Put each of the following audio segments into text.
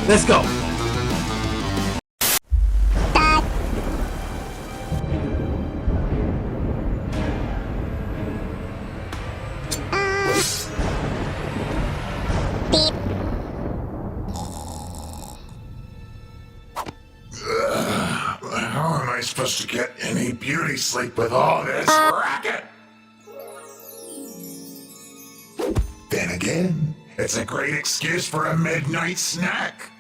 Let's go. How am I supposed to get any beauty sleep with all this racket? Then again, it's a great excuse for a midnight snack.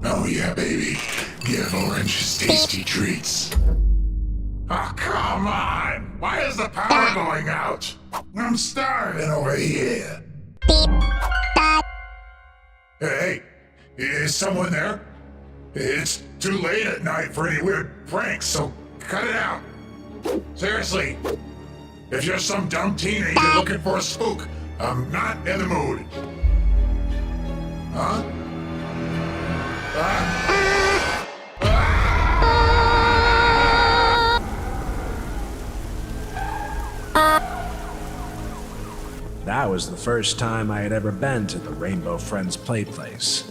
Oh yeah, baby. Give Orange tasty treats. Oh, come on! Why is the power going out? I'm starving over here. Hey, is someone there? It's too late at night for any weird pranks, so cut it out. Seriously, if you're some dumb teenager looking for a spook, I'm not in the mood. Huh? That was the first time I had ever been to the Rainbow Friends play place.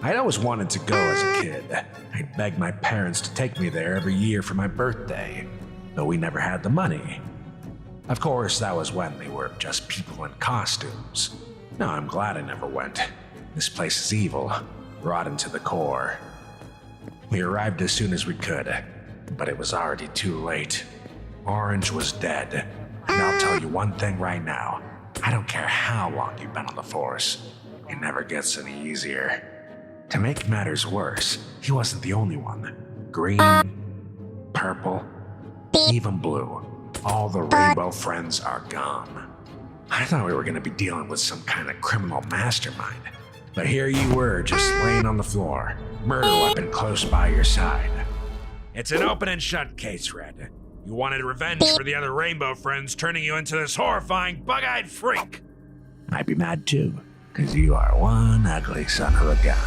I'd always wanted to go as a kid. I'd beg my parents to take me there every year for my birthday, but we never had the money. Of course, that was when they were just people in costumes. Now I'm glad I never went. This place is evil, rotten to the core. We arrived as soon as we could, but it was already too late. Orange was dead. And I'll tell you one thing right now. I don't care how long you've been on the force. It never gets any easier. To make matters worse, he wasn't the only one. Green, purple, even blue. All the Rainbow Friends are gone. I thought we were gonna be dealing with some kind of criminal mastermind. But here you were, just laying on the floor, murder weapon close by your side. It's an open and shut case, Red. You wanted revenge for the other Rainbow Friends turning you into this horrifying, bug-eyed freak. I'd be mad too, because you are one ugly son of a gun.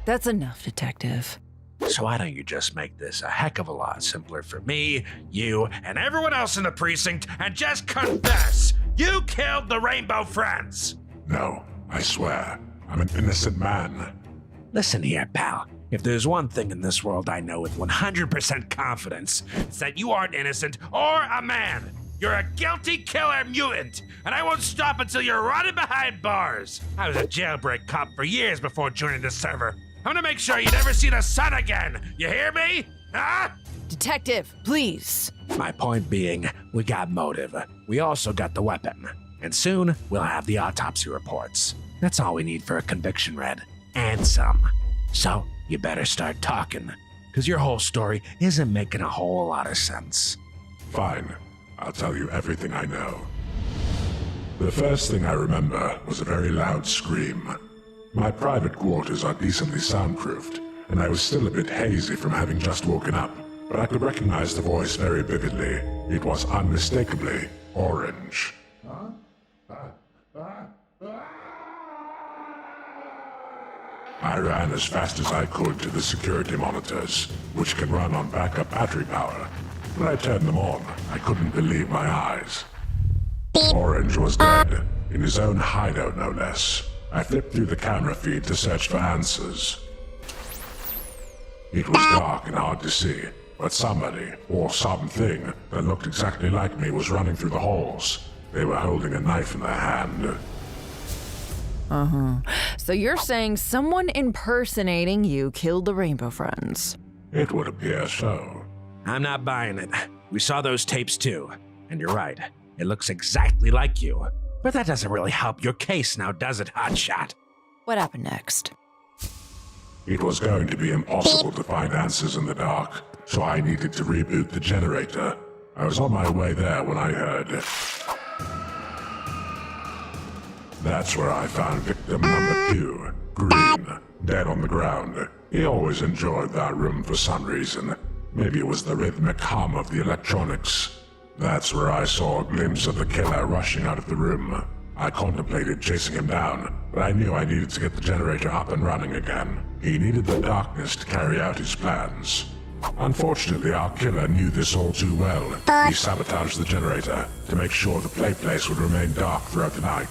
That's enough, Detective. So why don't you just make this a heck of a lot simpler for me, you, and everyone else in the precinct, and just confess you killed the Rainbow Friends? No, I swear. I'm an innocent man. Listen here, pal. If there's one thing in this world I know with 100% confidence, it's that you aren't innocent or a man. You're a guilty killer mutant, and I won't stop until you're rotting behind bars. I was a jailbreak cop for years before joining the server. I'm gonna make sure you never see the sun again. You hear me? Huh? Detective, please. My point being, we got motive. We also got the weapon. And soon, we'll have the autopsy reports. That's all we need for a conviction, Red. And some. So, you better start talking, because your whole story isn't making a whole lot of sense. Fine. I'll tell you everything I know. The first thing I remember was a very loud scream. My private quarters are decently soundproofed, and I was still a bit hazy from having just woken up, but I could recognize the voice very vividly. It was unmistakably Orange. I ran as fast as I could to the security monitors, which can run on backup battery power. When I turned them on, I couldn't believe my eyes. Orange was dead, in his own hideout no less. I flipped through the camera feed to search for answers. It was dark and hard to see, but somebody, or something, that looked exactly like me was running through the halls. They were holding a knife in their hand. So you're saying someone impersonating you killed the Rainbow Friends? It would appear so. I'm not buying it. We saw those tapes too. And you're right, it looks exactly like you. But that doesn't really help your case now, does it, Hotshot? What happened next? It was going to be impossible to find answers in the dark, so I needed to reboot the generator. I was on my way there when I heard... That's where I found victim number 2, Green, dead on the ground. He always enjoyed that room for some reason. Maybe it was the rhythmic hum of the electronics. That's where I saw a glimpse of the killer rushing out of the room. I contemplated chasing him down, but I knew I needed to get the generator up and running again. He needed the darkness to carry out his plans. Unfortunately, our killer knew this all too well. He sabotaged the generator to make sure the place would remain dark throughout the night.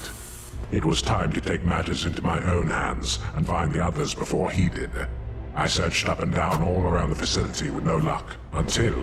It was time to take matters into my own hands and find the others before he did. I searched up and down all around the facility with no luck, until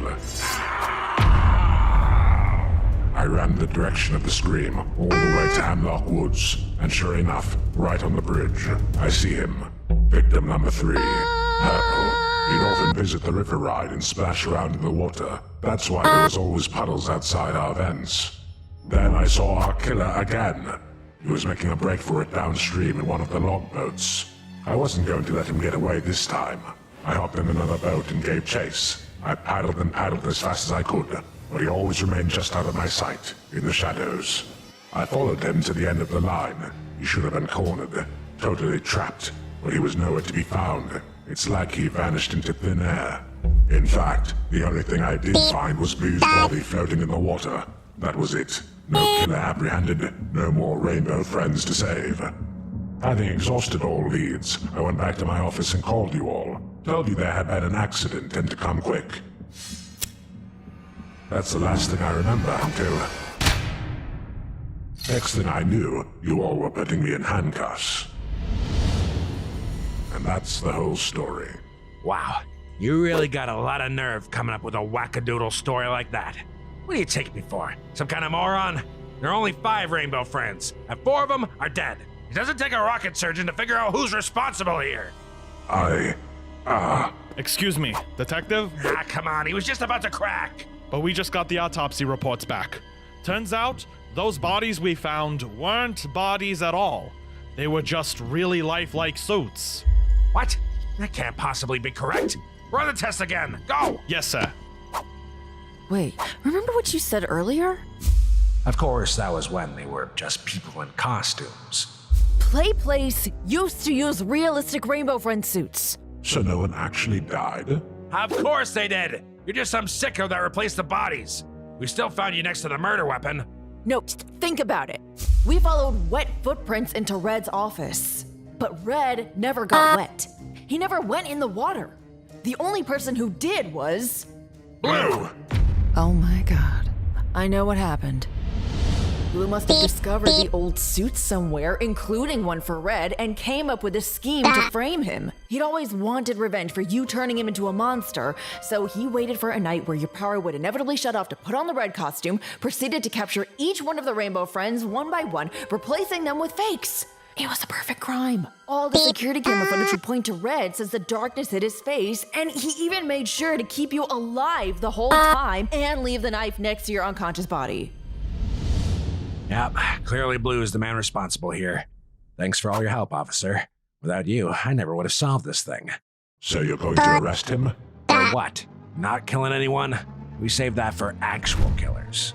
I ran the direction of the scream all the way to Hemlock Woods, and sure enough, right on the bridge, I see him. Victim number 3, Purple. He'd often visit the river ride and splash around in the water. That's why there was always puddles outside our vents. Then I saw our killer again. He was making a break for it downstream in one of the logboats. I wasn't going to let him get away this time. I hopped in another boat and gave chase. I paddled and paddled as fast as I could, but he always remained just out of my sight, in the shadows. I followed him to the end of the line. He should have been cornered, totally trapped, but he was nowhere to be found. It's like he vanished into thin air. In fact, the only thing I did find was Blue's body floating in the water. That was it. No killer apprehended, no more rainbow friends to save. Having exhausted all leads, I went back to my office and called you all. Told you there had been an accident and to come quick. That's the last thing I remember until... Next thing I knew, you all were putting me in handcuffs. And that's the whole story. Wow, you really got a lot of nerve coming up with a wackadoodle story like that. What do you take me for? Some kind of moron? There are only 5 rainbow friends, and 4 of them are dead. It doesn't take a rocket surgeon to figure out who's responsible here. Excuse me, detective? Ah, come on, he was just about to crack. But we just got the autopsy reports back. Turns out, those bodies we found weren't bodies at all. They were just really lifelike suits. What? That can't possibly be correct. Run the test again. Go! Yes, sir. Wait, remember what you said earlier? Of course, that was when they were just people in costumes. Place used to use realistic Rainbow Friend suits. So no one actually died? Of course they did! You're just some sicko that replaced the bodies. We still found you next to the murder weapon. No, think about it. We followed wet footprints into Red's office. But Red never got wet. He never went in the water. The only person who did was... Blue! Oh my god. I know what happened. Blue must have discovered the old suits somewhere, including one for Red, and came up with a scheme to frame him. He'd always wanted revenge for you turning him into a monster, so he waited for a night where your power would inevitably shut off to put on the Red costume, proceeded to capture each one of the Rainbow Friends one by one, replacing them with fakes. It was a perfect crime. All the security camera footage would point to Red since the darkness hit his face, and he even made sure to keep you alive the whole time and leave the knife next to your unconscious body. Yep, clearly Blue is the man responsible here. Thanks for all your help, officer. Without you, I never would have solved this thing. So you're going to arrest him? For what? Not killing anyone? We saved that for actual killers.